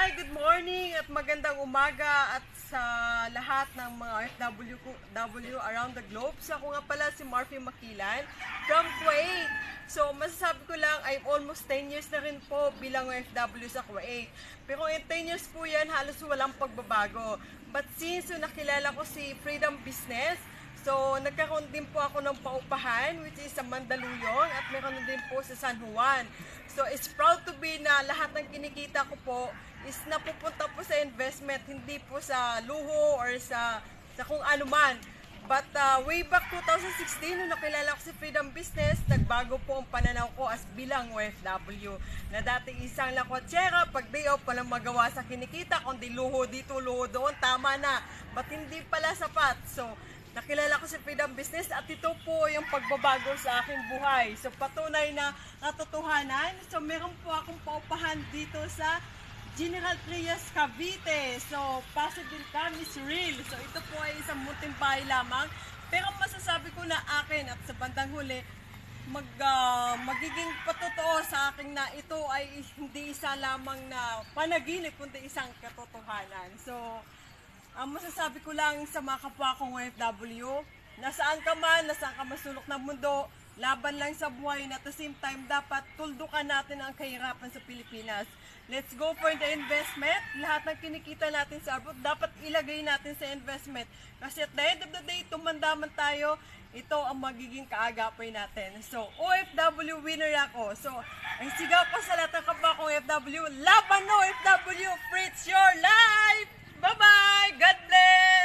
Hi! Good morning at magandang umaga at sa lahat ng mga OFW around the globe. So ako nga pala si Marfie Makilan from Kuwait. So masasabi ko lang, I'm almost 10 years na rin po bilang OFW sa Kuwait. Pero in 10 years po yan, halos walang pagbabago. But since nakilala ko si Freedom Business, so nagkaroon din po ako ng paupahan which is sa Mandaluyong at meron din po sa San Juan. So it's proud to be na lahat ng kinikita ko po is napupunta po sa investment, hindi po sa luho or sa kung ano man. But way back 2016, nung nakilala ko si Freedom Business, nagbago po ang pananaw ko as bilang OFW. Na dati isang lakwatsera, pag day off, walang magawa sa kinikita, kundi luho dito, luho doon, tama na. But hindi pala sapat. So, nakilala ko si Freedom Business at ito po yung pagbabago sa aking buhay. So, patunay na katotohanan. So, meron po akong paupahan dito sa General Trias, Cavite. So, possible ka, Miss Real. So, ito po ay isang munting bahay lamang. Pero masasabi ko na akin at sa bandang huli, magiging patotoo sa akin na ito ay hindi isa lamang na panaginip, kundi isang katotohanan. So, ang masasabi ko lang sa mga kapwa kong OFW, nasaan ka man, nasaan ka masulok ng mundo, laban lang sa buhay na at the same time dapat tuldukan natin ang kahirapan sa Pilipinas. Let's go for the investment. Lahat ng kinikita natin sa abroad, dapat ilagay natin sa investment. Kasi at the end of the day, tumandaman tayo, ito ang magiging kaagapay natin. So, OFW winner ako. So, ang sigaw ko sa lahat ng kapwa kong OFW, laban no OFW, Fritz your life! Bye-bye! God bless!